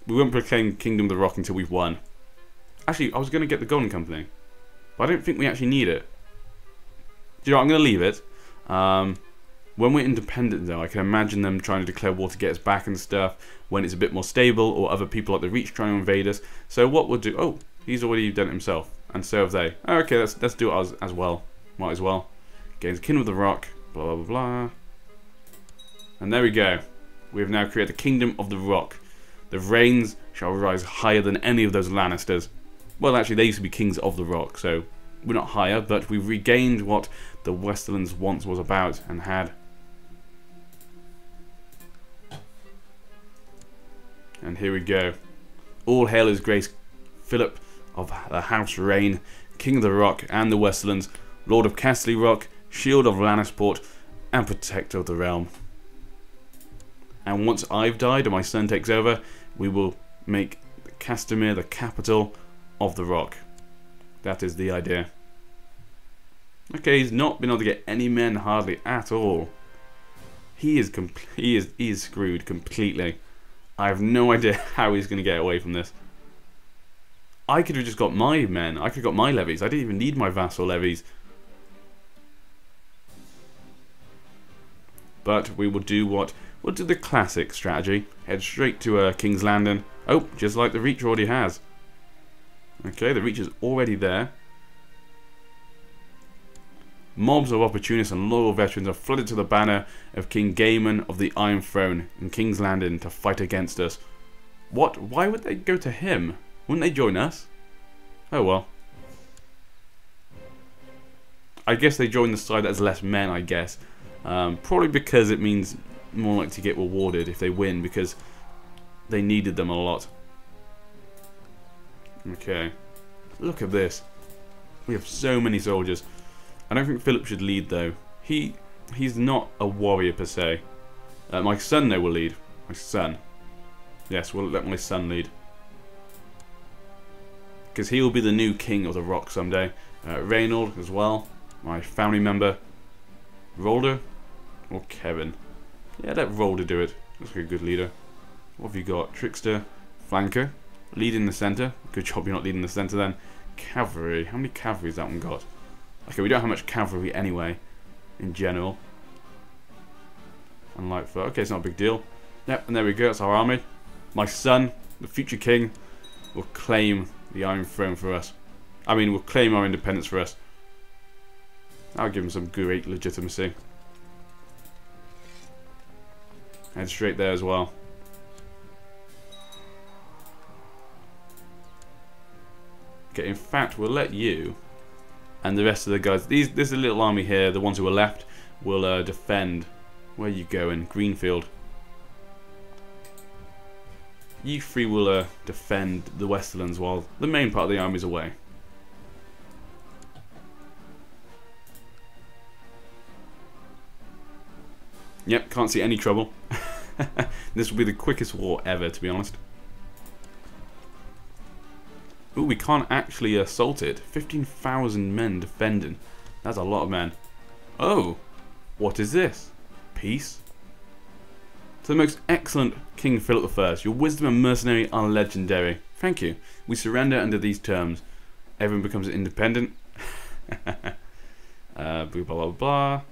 We won't proclaim Kingdom of the Rock until we've won. Actually, I was going to get the Golden Company, but I don't think we actually need it. Do you know what? I'm going to leave it. When we're independent, though, I can imagine them trying to declare war to get us back and stuff when it's a bit more stable, or other people like the Reach trying to invade us. So what we'll do... Oh, he's already done it himself, and so have they. Oh, okay, let's do it as well. Might as well. Gains Kingdom of the Rock, blah, blah, blah, blah. And there we go. We have now created the Kingdom of the Rock. The Reynes shall rise higher than any of those Lannisters. Well, actually, they used to be Kings of the Rock, so we're not higher, but we've regained what the Westerlands once was about and had. And here we go. All hail His Grace Philip of the House Reyne, King of the Rock and the Westerlands, Lord of Castle Rock, Shield of Lannisport, and Protector of the Realm. And once I've died and my son takes over, we will make Castamere the capital of the Rock. That is the idea. Okay, he's not been able to get any men hardly at all. He is screwed completely. I have no idea how he's going to get away from this. I could have just got my men. I could have got my levies. I didn't even need my vassal levies. But we will do what... We'll do the classic strategy. Head straight to King's Landing. Oh, just like the Reach already has. Okay, the Reach is already there. Mobs of opportunists and loyal veterans are flooded to the banner of King Gaiman of the Iron Throne in King's Landing to fight against us. What? Why would they go to him? Wouldn't they join us? Oh well. I guess they join the side that has less men, I guess. Probably because it means more likely to get rewarded if they win, because they needed them a lot. Okay. Look at this. We have so many soldiers. I don't think Philip should lead, though. He's not a warrior per se. My son, though, will lead. My son. Yes, we'll let my son lead. Because he will be the new king of the Rock someday. Reynold as well. My family member. Rolder? Or Kevin? Yeah, let Rolder do it. Looks like a good leader. What have you got? Trickster. Flanker. Lead in the centre. Good job you're not leading the centre then. Cavalry. How many cavalry has that one got? Okay, we don't have much cavalry anyway, in general. Unlike for... Okay, it's not a big deal. Yep, and there we go, that's our army. My son, the future king, will claim the Iron Throne for us. I mean, will claim our independence for us. That'll give him some great legitimacy. Head straight there as well. Okay, in fact, we'll let you... And the rest of the guys, there's a little army here, the ones who are left, will defend. Where are you going? Greenfield. You three will defend the Westerlands while the main part of the army's away. Yep, can't see any trouble. This will be the quickest war ever, to be honest. Ooh, we can't actually assault it. 15,000 men defending. That's a lot of men. Oh, what is this? Peace? To the most excellent King Philip I, your wisdom and mercenary are legendary. Thank you. We surrender under these terms. Everyone becomes independent. Blah, blah, blah.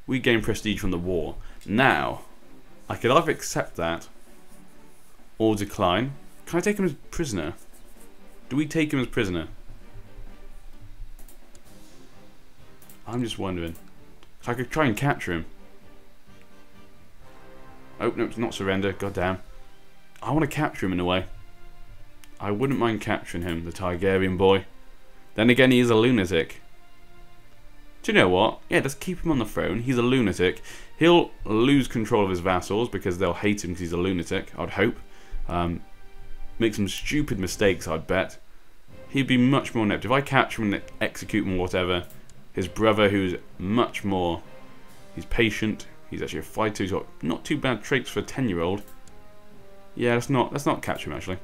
We gain prestige from the war. Now, I could either accept that or decline. Can I take him as prisoner? Do we take him as prisoner? I'm just wondering. So I could try and capture him. Oh, no, it's not surrender. God damn. I want to capture him in a way. I wouldn't mind capturing him, the Targaryen boy. Then again, he is a lunatic. Do you know what? Yeah, let's keep him on the throne. He's a lunatic. He'll lose control of his vassals because they'll hate him because he's a lunatic, I'd hope. Make some stupid mistakes, I'd bet. He'd be much more inept. If I capture him and execute him or whatever, his brother, who's much more... He's patient. He's actually a fighter. He's got not too bad traits for a 10-year-old. Yeah, let's not capture him, actually.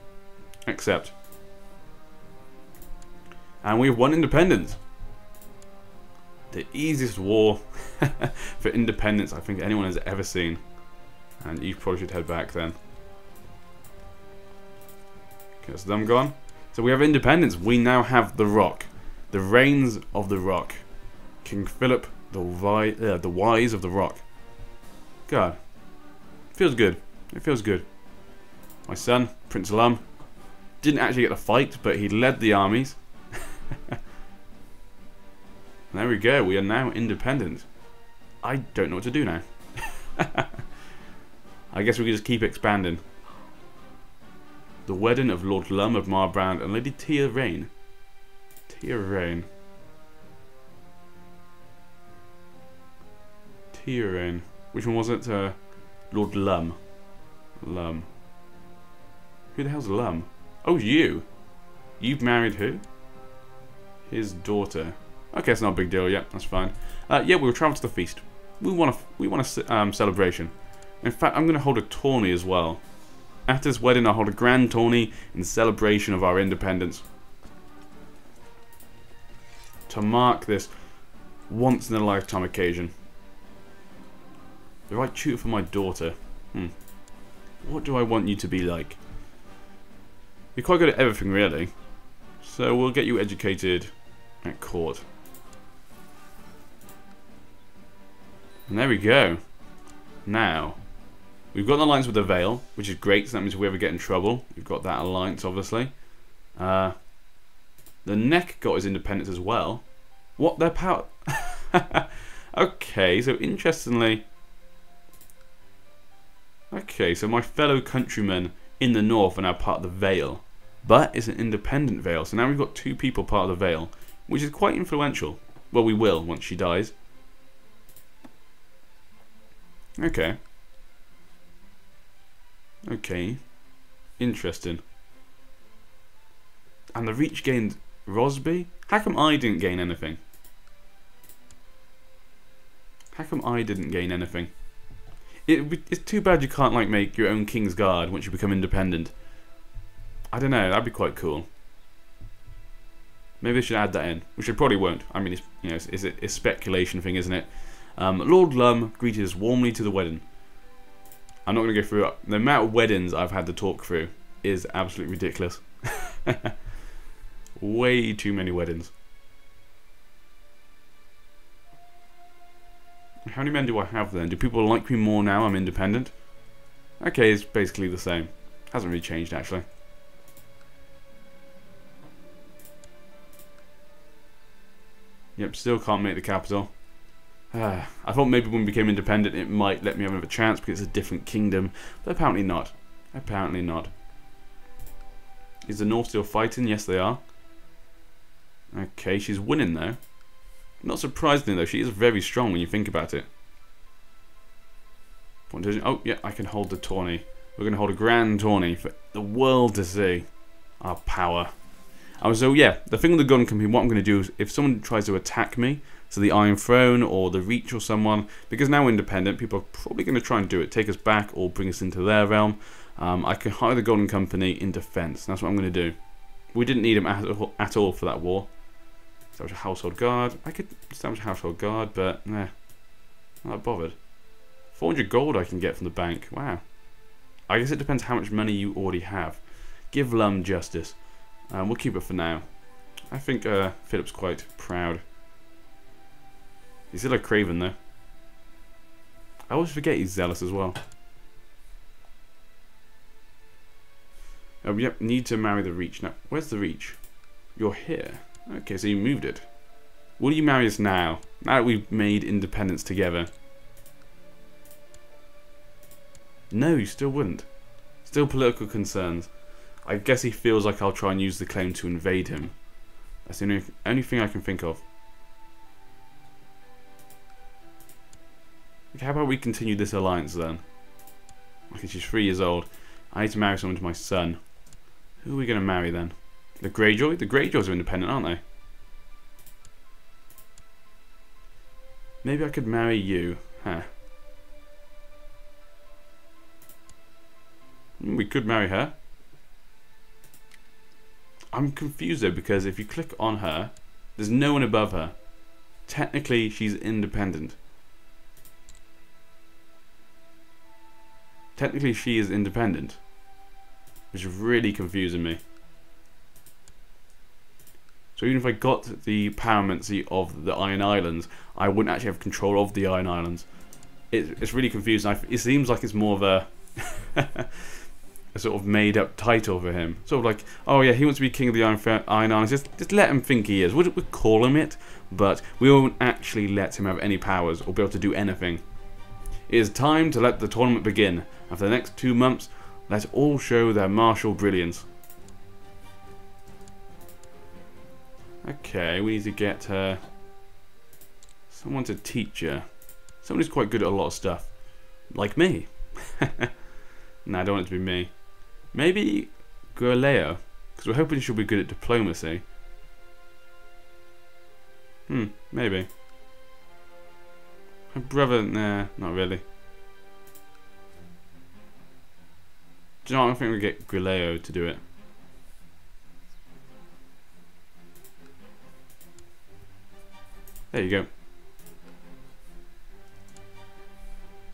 Accept. And we've won independence. The easiest war for independence I think anyone has ever seen. And you probably should head back then. Okay, that's them gone. So we have independence. We now have the Rock. The Reigns of the Rock. King Philip, the wise of the Rock. God. Feels good. It feels good. My son, Prince Lum, didn't actually get to fight, but he led the armies. There we go. We are now independent. I don't know what to do now. I guess we can just keep expanding. The wedding of Lord Lum of Marbrand and Lady Tia Reyne. Tia Reyne. Tia Reyne. Which one was it? Lord Lum. Lum. Who the hell's Lum? Oh, you. You've married who? His daughter. Okay, it's not a big deal. Yeah, that's fine. Yeah, we'll travel to the feast. We want a celebration. In fact, I'm going to hold a tourney as well. After this wedding, I'll hold a grand tourney in celebration of our independence. To mark this once-in-a-lifetime occasion. The right tutor for my daughter. What do I want you to be like? You're quite good at everything, really. So we'll get you educated at court. And there we go. Now, we've got an alliance with the Vale, which is great, so that means if we ever get in trouble, we've got that alliance, obviously. The Neck got his independence as well. What? Their power? Okay, so interestingly... Okay, so my fellow countrymen in the north are now part of the Vale. But it's an independent Vale, so now we've got two people part of the Vale, which is quite influential. Well, we will, once she dies. Okay. Okay. Interesting. And the Reach gained Rosby? How come I didn't gain anything? How come I didn't gain anything? It's too bad you can't like make your own King's Guard once you become independent. I don't know, that'd be quite cool. Maybe they should add that in, which they probably won't. I mean, it's a speculation thing, isn't it? Lord Lum greeted us warmly to the wedding. I'm not going to go through it. The amount of weddings I've had to talk through is absolutely ridiculous. Way too many weddings. How many men do I have then? Do people like me more now I'm independent? Okay, it's basically the same. Hasn't really changed, actually. Yep, still can't make the capital. I thought maybe when we became independent it might let me have another chance because it's a different kingdom, but apparently not. Apparently not. Is the North still fighting? Yes, they are. Okay, she's winning though. Not surprisingly though, she is very strong when you think about it. Oh, yeah, I can hold the tourney. We're going to hold a grand tourney for the world to see. Our power. So yeah, the thing with the gun company, what I'm going to do is if someone tries to attack me, so the Iron Throne or the Reach or someone, because now we're independent, people are probably going to try and do it, take us back or bring us into their realm. I can hire the Golden Company in defense. That's what I'm going to do. We didn't need them at all for that war. Establish a household guard. I could establish a household guard, but nah, not bothered. 400 gold I can get from the bank. Wow. I guess it depends how much money you already have. Give Lum justice. We'll keep it for now. I think Philip's quite proud. He's still a craven though. I always forget he's zealous as well. Yep, need to marry the Reach. Now, where's the Reach? You're here. Okay, so you moved it. Will you marry us now? Now that we've made independence together. No, you still wouldn't. Still political concerns. I guess he feels like I'll try and use the claim to invade him. That's the only thing I can think of. Okay, how about we continue this alliance then? Okay, she's 3 years old. I need to marry someone to my son. Who are we going to marry then? The Greyjoy? The Greyjoys are independent, aren't they? Maybe I could marry you. Huh. We could marry her. I'm confused though because if you click on her, there's no one above her. Technically, she's independent. Technically, she is independent. Which is really confusing me. So even if I got the paramountcy of the Iron Islands, I wouldn't actually have control of the Iron Islands. It's really confusing. It seems like it's more of a a sort of made-up title for him. Sort of like, oh yeah, he wants to be king of the Iron Islands. Just let him think he is. We'll call him it, but we won't actually let him have any powers or be able to do anything. It is time to let the tournament begin. And for the next 2 months, let all show their martial brilliance. Okay, we need to get someone to teach her. Someone who's quite good at a lot of stuff. Like me. Nah, I don't want it to be me. Maybe Guerleo, because we're hoping she'll be good at diplomacy. Maybe. Her brother, nah, not really. Do you know what? I think we get Guerleo to do it. There you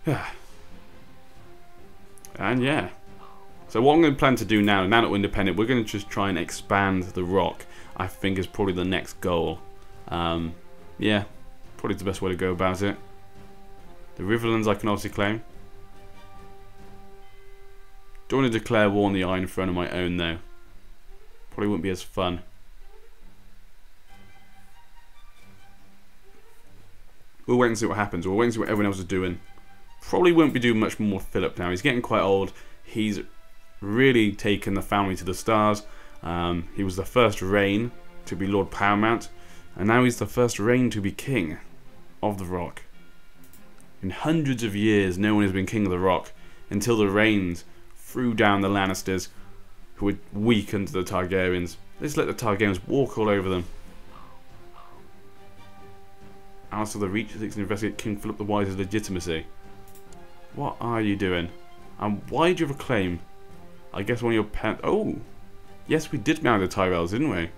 go. And yeah. So what I'm going to plan to do now that we're independent, we're going to just try and expand the rock. I think is probably the next goal. Yeah, probably the best way to go about it. The Riverlands I can obviously claim. Don't want to declare war on the Iron Throne on my own though. Probably wouldn't be as fun. We'll wait and see what happens. We'll wait and see what everyone else is doing. Probably won't be doing much more with Philip now. He's getting quite old. He's really taken the family to the stars. He was the first Reyne to be Lord Paramount, and now he's the first Reyne to be king of the Rock. In hundreds of years, no one has been king of the Rock until the Reynes threw down the Lannisters, who were weak under the Targaryens. They just let the Targaryens walk all over them. Also, the Reach seeks to investigate King Philip the Wise's legitimacy. What are you doing? And why did you have a claim? I guess one of your parents... Oh! Yes, we did marry the Tyrells, didn't we?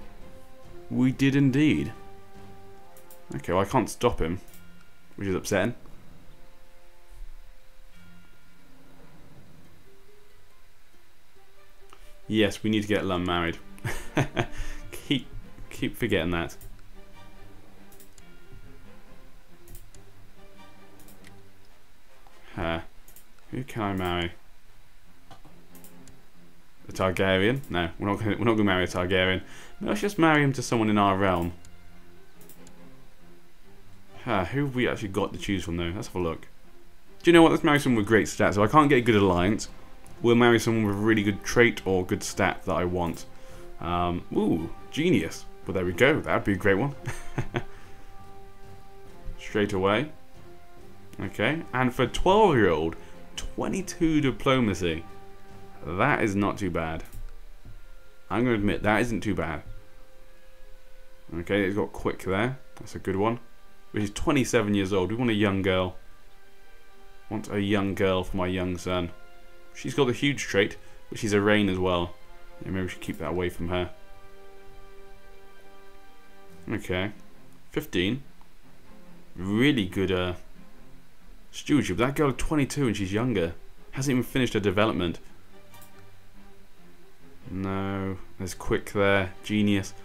We did indeed. Okay, well I can't stop him, which is upsetting. Yes, we need to get Lum married. keep forgetting that. Who can I marry? A Targaryen? No, we're not going to marry a Targaryen. No, let's just marry him to someone in our realm. Who have we actually got to choose from though? Let's have a look. Do you know what? Let's marry someone with great stats. So I can't get a good alliance. We'll marry someone with a really good trait or good stat that I want. Ooh, genius. Well, there we go. That'd be a great one. Straight away. Okay, and for a 12-year-old, 22 diplomacy. That is not too bad. I'm going to admit, that isn't too bad. Okay, it's got quick there. That's a good one. But she's 27 years old. We want a young girl. Want a young girl for my young son. She's got a huge trait, but she's a Reyne as well. Yeah, maybe we should keep that away from her. Okay. 15. Really good stewardship. That girl is 22 and she's younger. Hasn't even finished her development. No. There's quick there. Genius.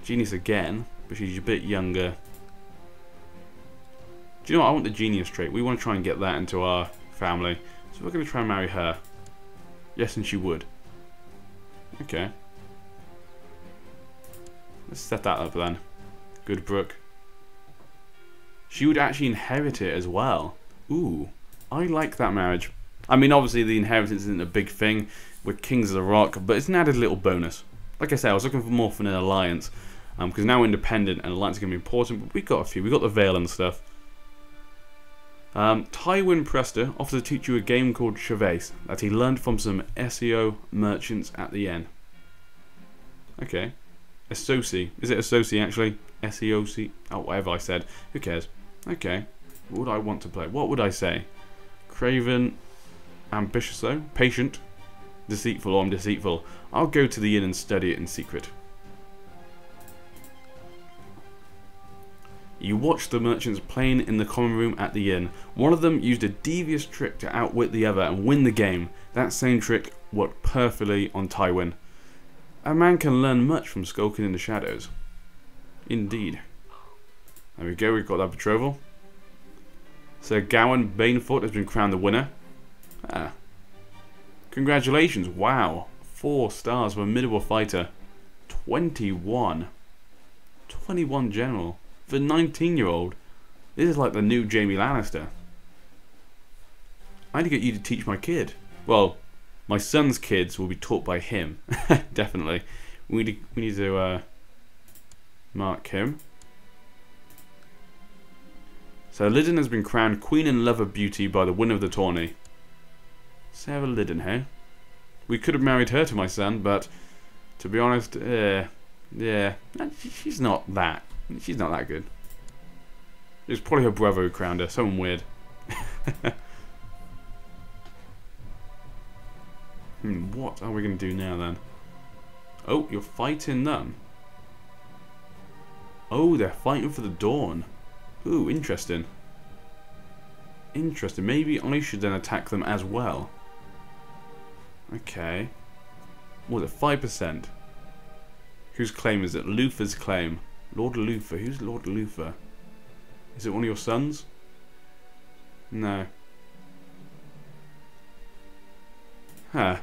Genius again, but she's a bit younger. Do you know what? I want the genius trait. We want to try and get that into our family. So we're going to try and marry her. Yes, and she would. Okay. Let's set that up then. Good Brooke. She would actually inherit it as well. Ooh, I like that marriage. I mean, obviously the inheritance isn't a big thing. We're kings of the Rock, but it's an added little bonus. Like I said, I was looking for more for an alliance. Because now we're independent and alliance is going to be important. But we've got a few. We've got the Vale and stuff. Tywin Prester offers to teach you a game called Chavez that he learned from some SEO merchants at the inn. Okay. Associ. Is it Associ actually? SEOC? Oh, whatever I said. Who cares? Okay. What would I want to play? What would I say? Craven. Ambitious though. Patient. Deceitful or I'm deceitful. I'll go to the inn and study it in secret. You watched the merchants playing in the common room at the inn. One of them used a devious trick to outwit the other and win the game. That same trick worked perfectly on Tywin. A man can learn much from skulking in the shadows. Indeed. There we go, we've got that betrothal. Sir Gawain Banefoot has been crowned the winner. Ah. Congratulations, wow. 4 stars for a medieval fighter. 21. 21 general. For a 19-year-old. This is like the new Jaime Lannister. I need to get you to teach my kid. Well, my son's kids will be taught by him. Definitely. We need to mark him. So Lydon has been crowned Queen and Lover Beauty by the winner of the tourney. Sarah Lydon, hey? We could have married her to my son, but to be honest, yeah, she's not that good. It was probably her brother who crowned her, someone weird. What are we going to do now then? Oh, you're fighting them. Oh, they're fighting for the Dawn. Ooh, interesting. Interesting. Maybe I should then attack them as well. Okay. What is it? 5%. Whose claim is it? Luther's claim. Lord Luther. Who's Lord Luther? Is it one of your sons? No. Huh.